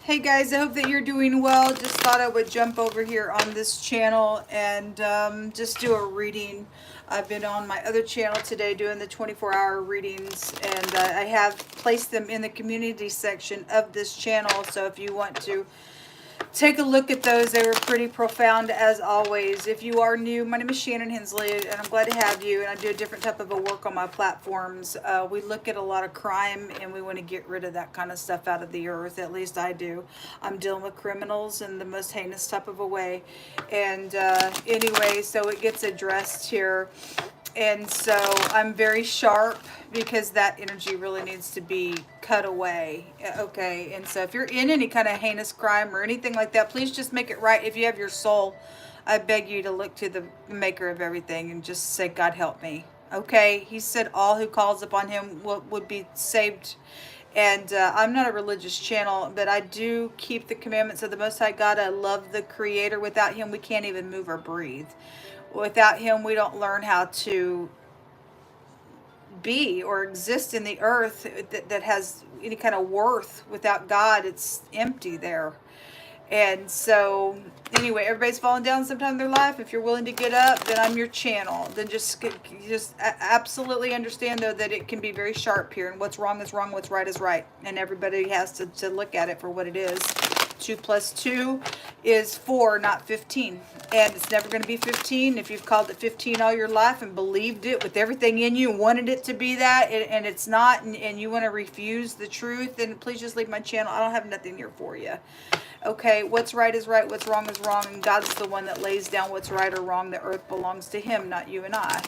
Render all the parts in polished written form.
Hey guys, I hope that you're doing well. Just thought I would jump over here on this channel and just do a reading. I've been on my other channel today doing the 24-hour readings, and I have placed them in the community section of this channel. So if you want to take a look at those, they were pretty profound as always. If you are new, my name is Shannon Hensley, and I'm glad to have you. And I do a different type of a work on my platforms. We look at a lot of crime, and we want to get rid of that kind of stuff out of the earth. At least I do. I'm dealing with criminals in the most heinous type of a way. And anyway, so it gets addressed here. And so I'm very sharp because that energy really needs to be cut away. Okay, and so if you're in any kind of heinous crime or anything like that, please just make it right. If you have your soul, I beg you to look to the maker of everything and just say, God help me. Okay, he said all who calls upon him would be saved. And I'm not a religious channel, but I do keep the commandments of the Most High God. I love the Creator. Without him, we can't even move or breathe. Without him, we don't learn how to be or exist in the earth that has any kind of worth. Without God, it's empty there. And so anyway, everybody's falling down sometime in their life. If you're willing to get up, then I'm your channel. Then just absolutely understand, though, that it can be very sharp here, and what's wrong is wrong, what's right is right, and everybody has to look at it for what it is. 2 plus 2 is 4, not 15. And it's never going to be 15. If you've called it 15 all your life and believed it with everything in you and wanted it to be that, and it's not, and you want to refuse the truth, then please just leave my channel. I don't have nothing here for you. Okay, what's right is right, what's wrong is wrong, and God's the one that lays down what's right or wrong. The earth belongs to him, not you and I.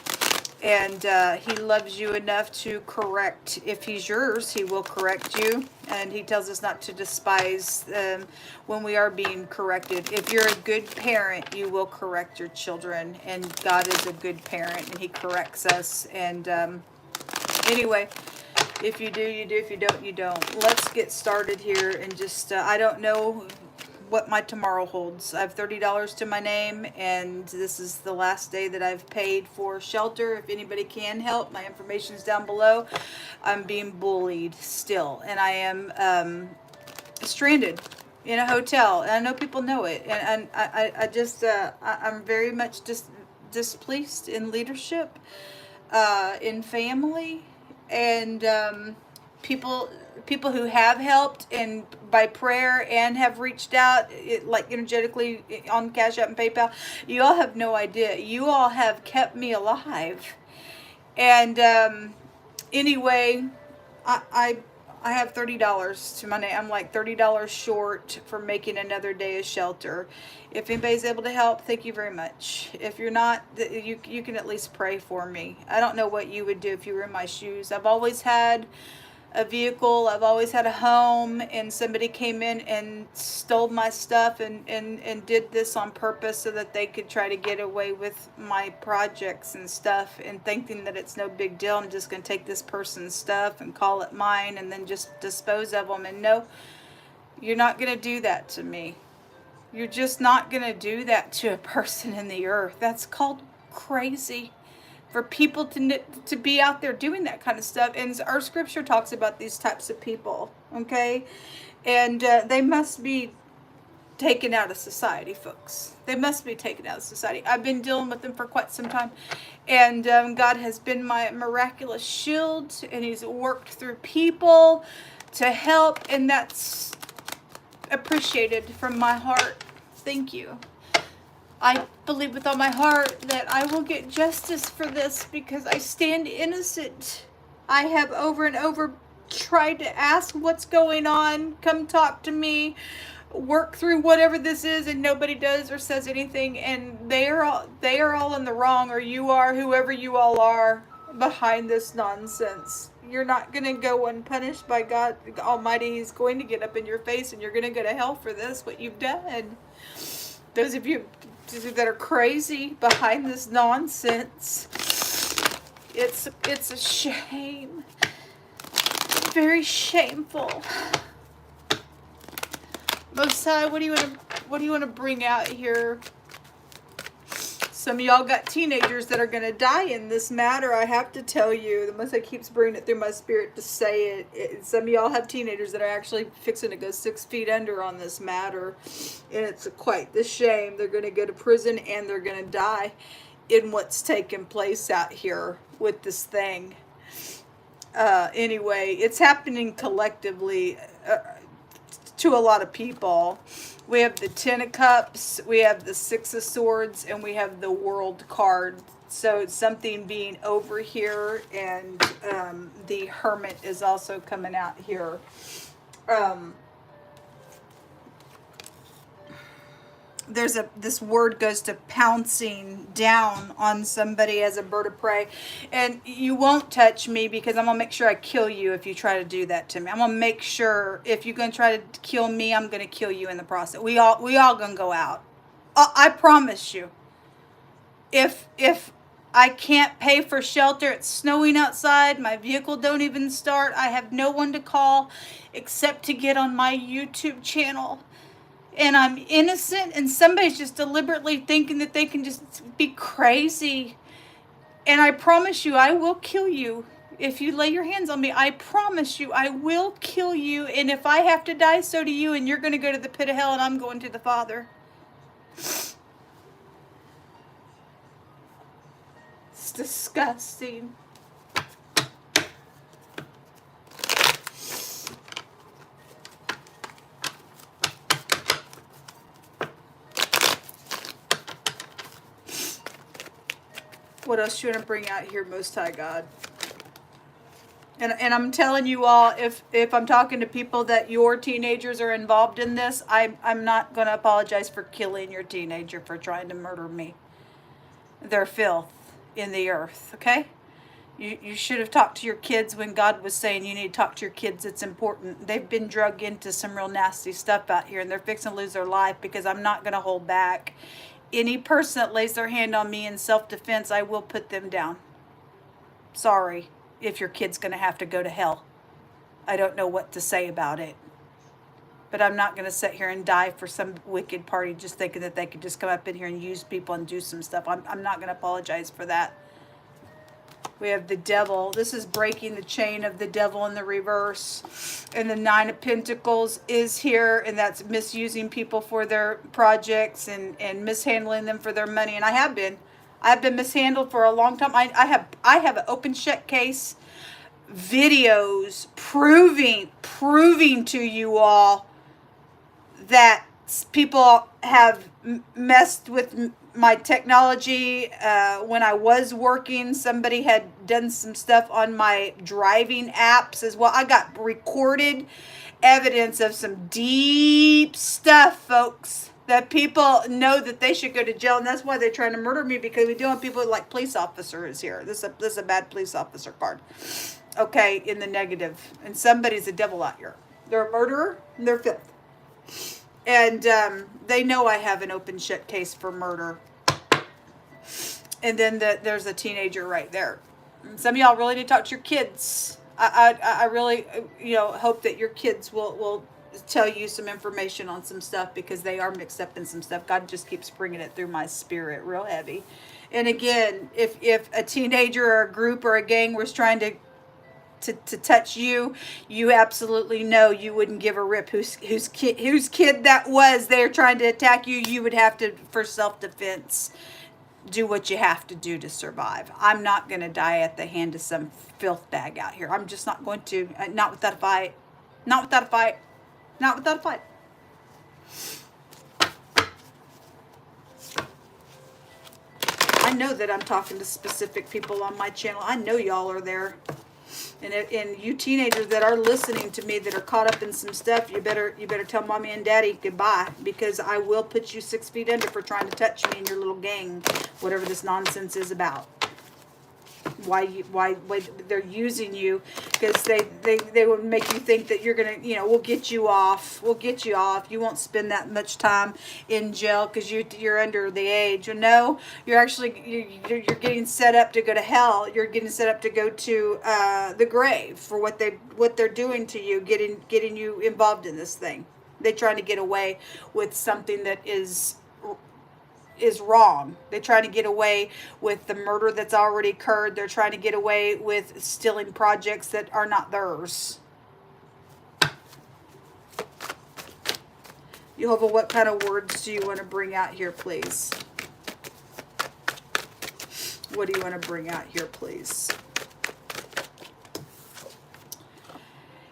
And he loves you enough to correct. If he's yours, he will correct you. And he tells us not to despise when we are being corrected. If you're a good parent, you will correct your children. And God is a good parent, and he corrects us. And anyway, if you do, you do. If you don't, you don't. Let's get started here. And just, I don't know what my tomorrow holds. I have $30 to my name, and this is the last day that I've paid for shelter. If anybody can help, my information is down below. I'm being bullied still, and I am stranded in a hotel, and I know people know it, and I just I'm very much displeased in leadership, in family, and people who have helped and by prayer and have reached out, like energetically on Cash App and PayPal. You all have no idea. You all have kept me alive. And anyway, I have $30 to my name. I'm like $30 short for making another day of shelter. If anybody's able to help, thank you very much. If you're not, you can at least pray for me. I don't know what you would do if you were in my shoes. I've always had a vehicle, I've always had a home, and somebody came in and stole my stuff and did this on purpose so that they could try to get away with my projects and stuff, and thinking that it's no big deal. I'm just going to take this person's stuff and call it mine and then just dispose of them. And no, you're not going to do that to me. You're just not going to do that to a person in the earth. That's called crazy. For people to be out there doing that kind of stuff. And our scripture talks about these types of people, okay? And they must be taken out of society, folks. They must be taken out of society. I've been dealing with them for quite some time. And God has been my miraculous shield, and he's worked through people to help, and that's appreciated from my heart. Thank you. I believe with all my heart that I will get justice for this because I stand innocent. I have over and over tried to ask what's going on, come talk to me, work through whatever this is, and nobody does or says anything, and they are all in the wrong, or you are, whoever you all are behind this nonsense. You're not going to go unpunished by God Almighty. He's going to get up in your face, and you're going to go to hell for this, what you've done. Those of you that are crazy behind this nonsense, it's a shame. Very shameful. Most High, what do you want to bring out here? Some of y'all got teenagers that are going to die in this matter. I have to tell you, the most I keeps bringing it through my spirit to say it. Some of y'all have teenagers that are actually fixing to go 6 feet under on this matter. And it's quite the shame. They're going to go to prison and they're going to die in what's taking place out here with this thing. Anyway, it's happening collectively to a lot of people. We have the 10 of Cups, we have the 6 of Swords, and we have the World card. So it's something being over here, and the Hermit is also coming out here. This word goes to pouncing down on somebody as a bird of prey, and you won't touch me because I'm gonna make sure I kill you if you try to do that to me. I'm gonna make sure if you're gonna try to kill me, I'm gonna kill you in the process. We all gonna go out. I promise you. If I can't pay for shelter, it's snowing outside, my vehicle don't even start, I have no one to call except to get on my YouTube channel. And I'm innocent, and somebody's just deliberately thinking that they can just be crazy. And I promise you, I will kill you. If you lay your hands on me, I promise you, I will kill you. And if I have to die, so do you. And you're going to go to the pit of hell, and I'm going to the Father. It's disgusting. What else you want to bring out here, Most High God? And I'm telling you all, if I'm talking to people that your teenagers are involved in this, I'm not going to apologize for killing your teenager for trying to murder me. They're filth in the earth, okay? You should have talked to your kids when God was saying you need to talk to your kids. It's important. They've been drug into some real nasty stuff out here, and they're fixing to lose their life because I'm not going to hold back. Any person that lays their hand on me in self-defense, I will put them down. Sorry if your kid's going to have to go to hell. I don't know what to say about it. But I'm not going to sit here and die for some wicked party just thinking that they could just come up in here and use people and do some stuff. I'm not going to apologize for that. We have the Devil. This is breaking the chain of the Devil in the reverse. And the 9 of Pentacles is here, and that's misusing people for their projects and mishandling them for their money. And I've been mishandled for a long time. I have an open shut case videos proving to you all that people have messed with my technology. When I was working, somebody had done some stuff on my driving apps as well. I got recorded evidence of some deep stuff, folks, that people know that they should go to jail, and that's why they're trying to murder me, because we deal with people like police officers here. This is a bad police officer card. Okay, in the negative. And somebody's a devil out here. They're a murderer, and they're filth. And they know I have an open shut case for murder. And then there's a teenager right there. And some of y'all really need to talk to your kids. I really, hope that your kids will tell you some information on some stuff, because they are mixed up in some stuff. God just keeps bringing it through my spirit real heavy. And again, if a teenager or a group or a gang was trying to touch you, you absolutely know you wouldn't give a rip whose kid that was. They're trying to attack you. You would have to, for self-defense, do what you have to do to survive. I'm not going to die at the hand of some filth bag out here. I'm just not going to. Not without a fight. Not without a fight. Not without a fight. I know that I'm talking to specific people on my channel. I know y'all are there. And you teenagers that are listening to me that are caught up in some stuff, you better tell mommy and daddy goodbye, because I will put you 6 feet under for trying to touch me and your little gang, whatever this nonsense is about. Why they're using you, because they would make you think that you're gonna, we'll get you off. You won't spend that much time in jail because you're under the age. No, you're actually you're getting set up to go to hell. You're getting set up to go to the grave for what they're doing to you, getting you involved in this thing. They're trying to get away with something that is is wrong. They're trying to get away with the murder that's already occurred. They're trying to get away with stealing projects that are not theirs. Jehovah, what kind of words do you want to bring out here, please? What do you want to bring out here, please?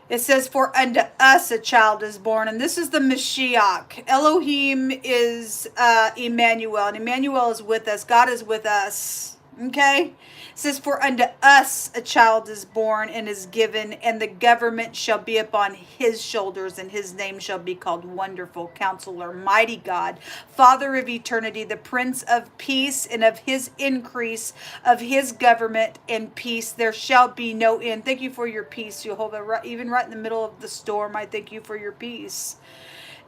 It says, for unto us a child is born. And this is the Mashiach. Elohim is Emmanuel. And Emmanuel is with us. God is with us. Okay? It says, for unto us a child is born and is given, and the government shall be upon his shoulders, and his name shall be called Wonderful Counselor, Mighty God, Father of eternity, the Prince of Peace, and of his increase of his government and peace there shall be no end. Thank you for your peace, Jehovah. Even right in the middle of the storm, I thank you for your peace.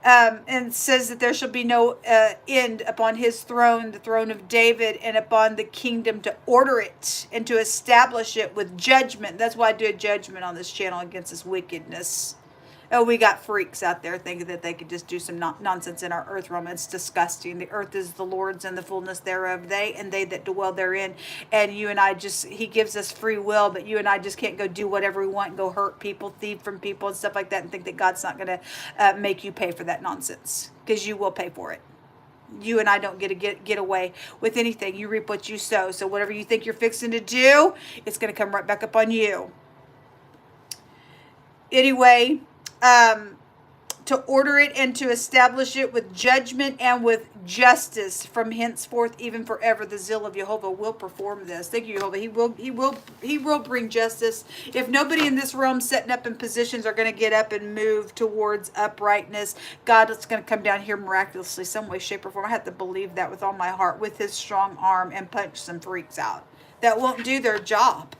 And it says that there shall be no end upon his throne, the throne of David, and upon the kingdom, to order it and to establish it with judgment. That's why I do a judgment on this channel against this wickedness. Oh, we got freaks out there thinking that they could just do some nonsense in our earth realm. It's disgusting. The earth is the Lord's and the fullness thereof, they and they that dwell therein. And you and I just, he gives us free will, but you and I just can't go do whatever we want and go hurt people, thieve from people and stuff like that, and think that God's not going to make you pay for that nonsense, because you will pay for it. You and I don't get away with anything. You reap what you sow. So whatever you think you're fixing to do, it's going to come right back up on you. Anyway, to order it and to establish it with judgment and with justice from henceforth even forever. The zeal of Jehovah will perform this. Thank you, Jehovah. He will bring justice. If nobody in this realm setting up in positions are going to get up and move towards uprightness, God is going to come down here miraculously, some way, shape, or form. I have to believe that with all my heart, with his strong arm, and punch some freaks out that won't do their job.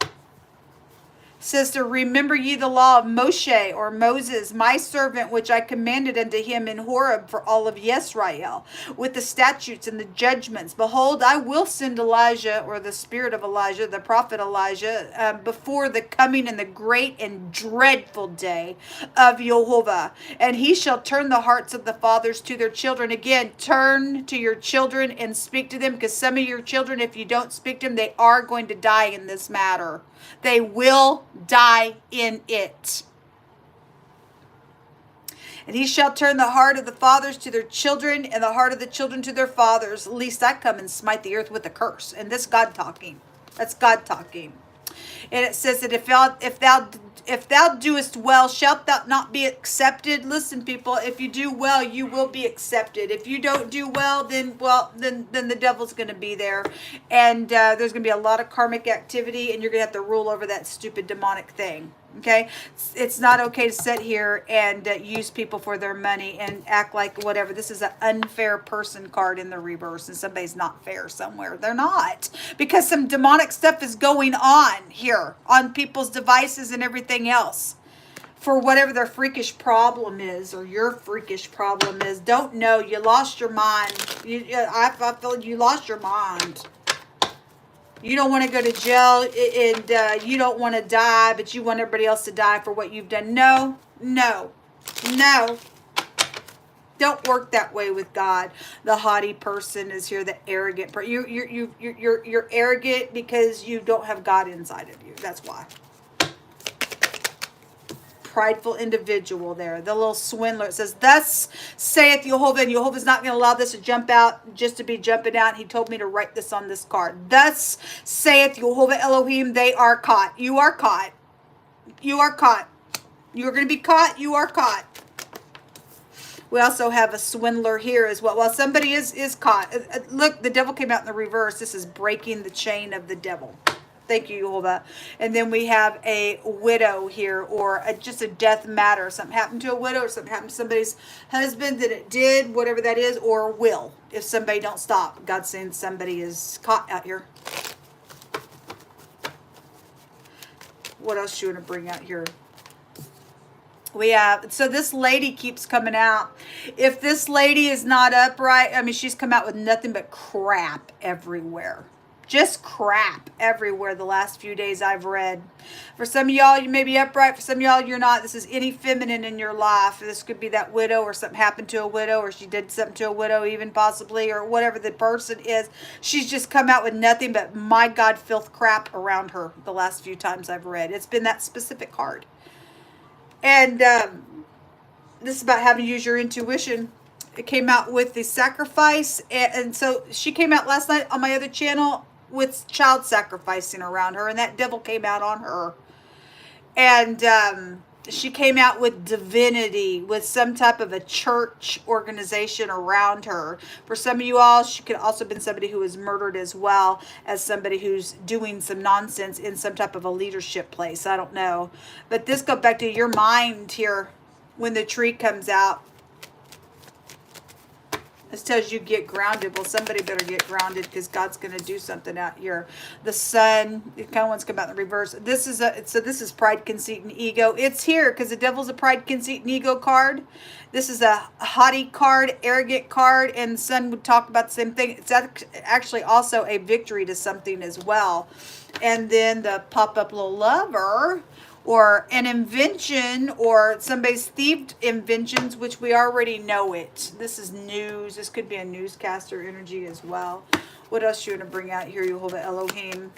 Says to remember ye the law of Moshe, or Moses, my servant, which I commanded unto him in Horeb for all of Yisrael, with the statutes and the judgments. Behold, I will send Elijah, or the spirit of Elijah, the prophet Elijah, before the coming and the great and dreadful day of Jehovah. And he shall turn the hearts of the fathers to their children. Again, turn to your children and speak to them, because some of your children, if you don't speak to them, they are going to die in this matter. They will die in it. And he shall turn the heart of the fathers to their children, and the heart of the children to their fathers, lest I come and smite the earth with a curse. And this God talking. That's God talking. And it says that if thou doest well, shalt thou not be accepted? Listen, people, if you do well, you will be accepted. If you don't do well, then the devil's going to be there. And there's going to be a lot of karmic activity, and you're going to have to rule over that stupid demonic thing. Okay? It's not okay to sit here and use people for their money and act like whatever. This is an unfair person card in the reverse, and somebody's not fair somewhere. They're not. Because some demonic stuff is going on here on people's devices and everything else. For whatever their freakish problem is, or your freakish problem is. Don't know. You lost your mind. I feel you lost your mind. You don't want to go to jail, and you don't want to die, but you want everybody else to die for what you've done. No, no, no. Don't work that way with God. The haughty person is here. The arrogant person. You're arrogant because you don't have God inside of you. That's why. Prideful individual there, the little swindler. It says, thus saith Jehovah, and Jehovah's not going to allow this to jump out just to be jumping out. He told me to write this on this card. Thus saith Jehovah Elohim, they are caught. You are caught. You are caught. You are going to be caught. You are caught. We also have a swindler here as well. Well, somebody is caught. Look, the devil came out in the reverse. This is breaking the chain of the devil. Thank you, Jehovah. And then we have a widow here, or just a death matter. Something happened to a widow, or something happened to somebody's husband that it did, whatever that is, or will. If somebody don't stop. God's saying somebody is caught out here. What else do you want to bring out here? We have, so this lady keeps coming out. If this lady is not upright, I mean, she's come out with nothing but crap everywhere. Just crap everywhere the last few days I've read. For some of y'all, you may be upright. For some of y'all, you're not. This is any feminine in your life. This could be that widow, or something happened to a widow, or she did something to a widow even possibly, or whatever the person is. She's just come out with nothing but, my God, filth crap around her the last few times I've read. It's been that specific card. And this is about having to use your intuition. It came out with the sacrifice. And so she came out last night on my other channel with child sacrificing around her, and that devil came out on her. And she came out with divinity, with some type of a church organization around her. For some of you all, she could also have been somebody who was murdered as well as somebody who's doing some nonsense in some type of a leadership place. I don't know. But this goes back to your mind here when the tree comes out. This tells you get grounded. Well, somebody better get grounded, because God's going to do something out here. The sun, it kind of wants to come out in reverse. This is pride, conceit, and ego. It's here because the devil's a pride, conceit, and ego card. This is a haughty card, arrogant card, and the sun would talk about the same thing. It's actually also a victory to something as well. And then the pop-up little lover, or an invention, or somebody's thieved inventions, which we already know it. This is news. This could be a newscaster energy as well. What else you want to bring out here, Yehovah Elohim?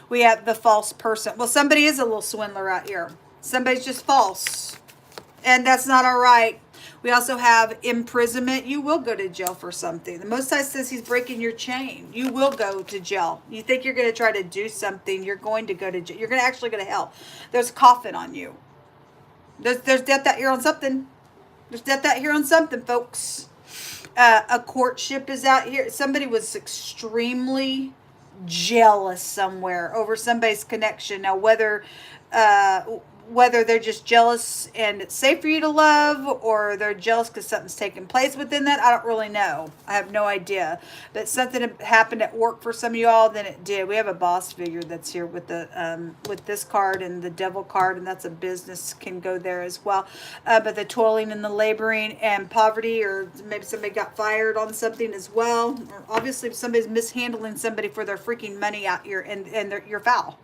We have the false person. Well, somebody is a little swindler out here. Somebody's just false. And that's not all right. We also have imprisonment. You will go to jail for something. The Most High says he's breaking your chain. You will go to jail. You think you're going to try to do something, you're going to go to jail. You're going to actually go to hell. There's a coffin on you. There's death out here on something. There's death out here on something, folks. A courtship is out here. Somebody was extremely jealous somewhere over somebody's connection. Now, whether they're just jealous and it's safe for you to love, or they're jealous because something's taking place within that, I don't really know. I have no idea. But something happened at work for some of y'all, then it did. We have a boss figure that's here with the with this card and the devil card, and that's a business, can go there as well. But the toiling and the laboring and poverty, or maybe somebody got fired on something as well. Or obviously somebody's mishandling somebody for their freaking money out here, and you're foul.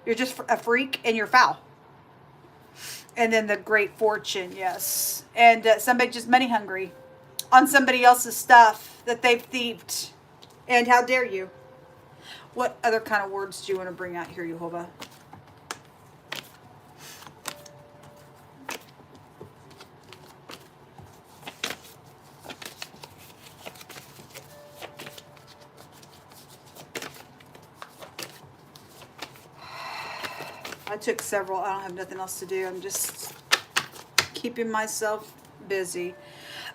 You're just a freak and you're foul. And then the great fortune, yes. And somebody just money hungry on somebody else's stuff that they've thieved. And how dare you? What other kind of words do you want to bring out here, Yehovah? I took several. I don't have nothing else to do. I'm just keeping myself busy.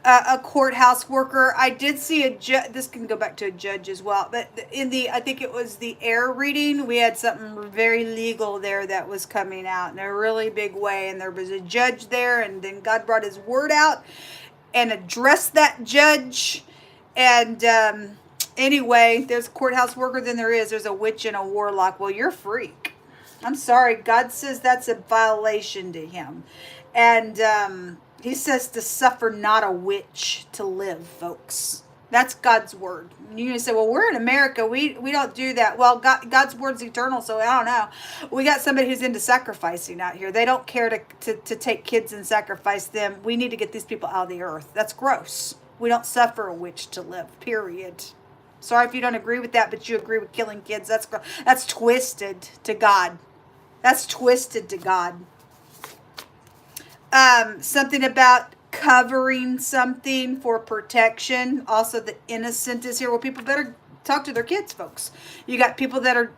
A courthouse worker. I did see a judge. This can go back to a judge as well. But in the, I think it was the air reading, we had something very legal there that was coming out in a really big way. And there was a judge there, and then God brought his word out and addressed that judge. And anyway, there's a courthouse worker, then there's a witch and a warlock. Well, you're a freak. I'm sorry. God says that's a violation to him. And he says to suffer not a witch to live, folks. That's God's word. You say, well, we're in America. We don't do that. Well, God's word's eternal, so I don't know. We got somebody who's into sacrificing out here. They don't care to take kids and sacrifice them. We need to get these people out of the earth. That's gross. We don't suffer a witch to live, period. Sorry if you don't agree with that, but you agree with killing kids. That's twisted to God. That's twisted to God. Something about covering something for protection. Also, the innocent is here. Well, people better talk to their kids, folks. You got people that are,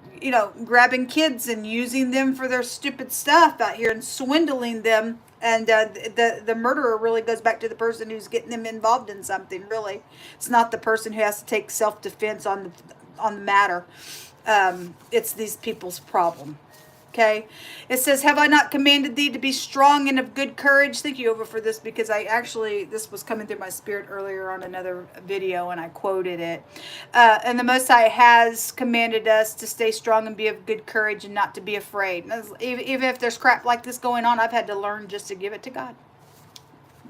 grabbing kids and using them for their stupid stuff out here and swindling them. And the murderer really goes back to the person who's getting them involved in something, really. It's not the person who has to take self-defense on the matter. It's these people's problem. Okay, it says, have I not commanded thee to be strong and of good courage? Thank you, Over, for this, because this was coming through my spirit earlier on another video, and I quoted it. And the Most High has commanded us to stay strong and be of good courage and not to be afraid. Even if there's crap like this going on, I've had to learn just to give it to God.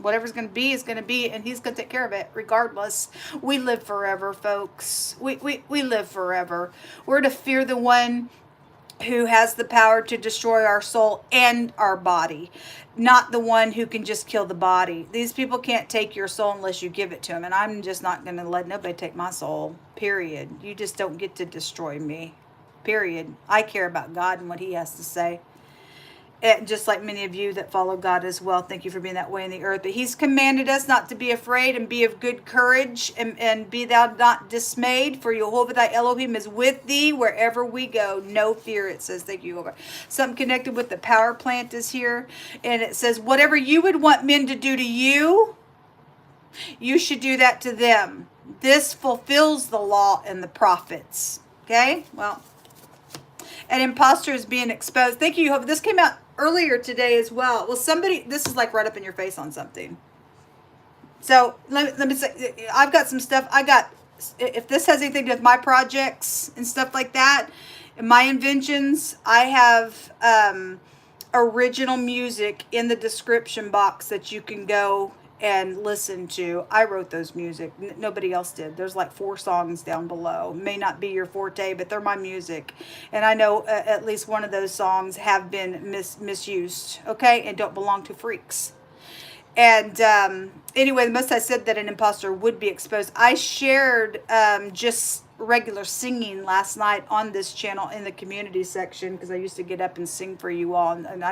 Whatever's going to be is going to be, and he's going to take care of it regardless. We live forever, folks. We live forever. We're to fear the one who has the power to destroy our soul and our body, not the one who can just kill the body. These people can't take your soul unless you give it to them, and I'm just not going to let nobody take my soul, period. You just don't get to destroy me, period. I care about God and what he has to say. And just like many of you that follow God as well, thank you for being that way in the earth. But he's commanded us not to be afraid and be of good courage, and be thou not dismayed, for Jehovah thy Elohim is with thee wherever we go. No fear, it says. Thank you, Lord. Something connected with the power plant is here. And it says, whatever you would want men to do to you, you should do that to them. This fulfills the law and the prophets. Okay? Well, an imposter is being exposed. Thank you, Jehovah. This came out earlier today as well. Well, somebody, this is like right up in your face on something. So let me say, I've got some stuff. If this has anything to do with my projects and stuff like that, and my inventions, I have original music in the description box that you can go and listen to. I wrote those music. Nobody else did. There's like 4 songs down below. May not be your forte, but they're my music. And I know at least one of those songs have been misused, okay? And don't belong to freaks. And anyway, the Most High said that an imposter would be exposed. I shared just regular singing last night on this channel in the community section, because I used to get up and sing for you all. And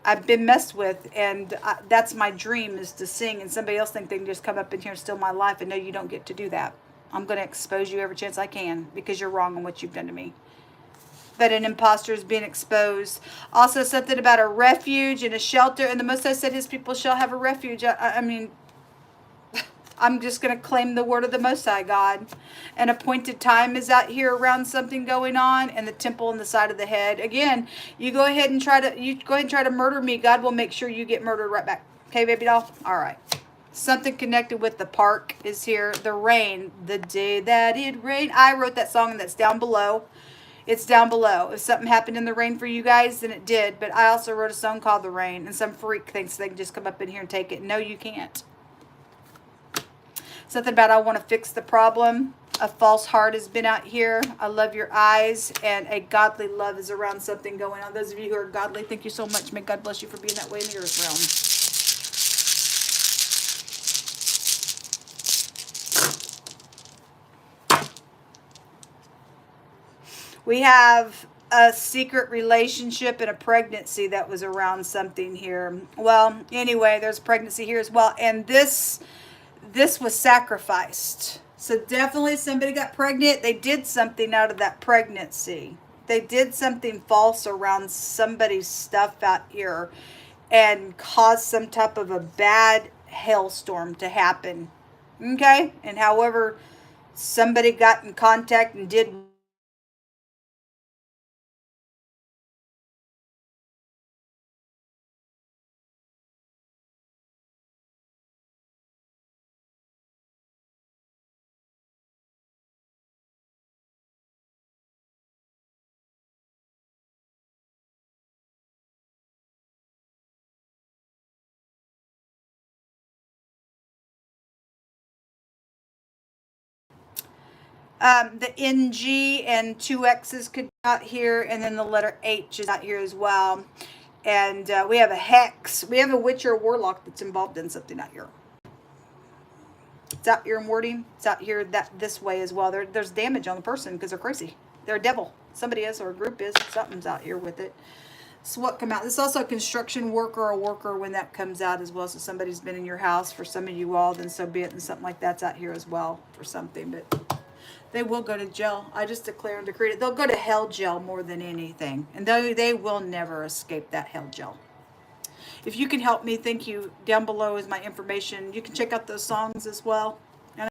I've been messed with, and that's my dream, is to sing, and somebody else think they can just come up in here and steal my life, and no, you don't get to do that. I'm going to expose you every chance I can, because you're wrong on what you've done to me. But an imposter is being exposed. Also something about a refuge and a shelter, and the Most High said his people shall have a refuge. I mean, I'm just going to claim the word of the Most High God. An appointed time is out here around something going on, and the temple on the side of the head. Again, you go ahead and try to murder me. God will make sure you get murdered right back. Okay, baby doll? All right. Something connected with the park is here. The rain. The day that it rained. I wrote that song, and that's down below. It's down below. If something happened in the rain for you guys, then it did. But I also wrote a song called The Rain, and some freak thinks they can just come up in here and take it. No, you can't. Something about I want to fix the problem. A false heart has been out here. I love your eyes. And a godly love is around something going on. Those of you who are godly, thank you so much. May God bless you for being that way in the earth realm. We have a secret relationship and a pregnancy that was around something here. Well, anyway, there's pregnancy here as well. And this was sacrificed. So definitely somebody got pregnant. They did something out of that pregnancy. They did something false around somebody's stuff out here and caused some type of a bad hailstorm to happen. Okay? And however somebody got in contact and did the NG and 2 X's could be out here, and then the letter H is out here as well. And we have a hex. We have a witch or a warlock that's involved in something out here. It's out here in wording. It's out here this way as well. There's damage on the person because they're crazy. They're a devil. Somebody is, or a group is. Something's out here with it. So what come out? This is also a construction worker or a worker when that comes out as well. So somebody's been in your house for some of you all, then so be it. And something like that's out here as well for something. But they will go to jail. I just declare and decree it. They'll go to hell jail more than anything. And they will never escape that hell jail. If you can help me, thank you. Down below is my information. You can check out those songs as well.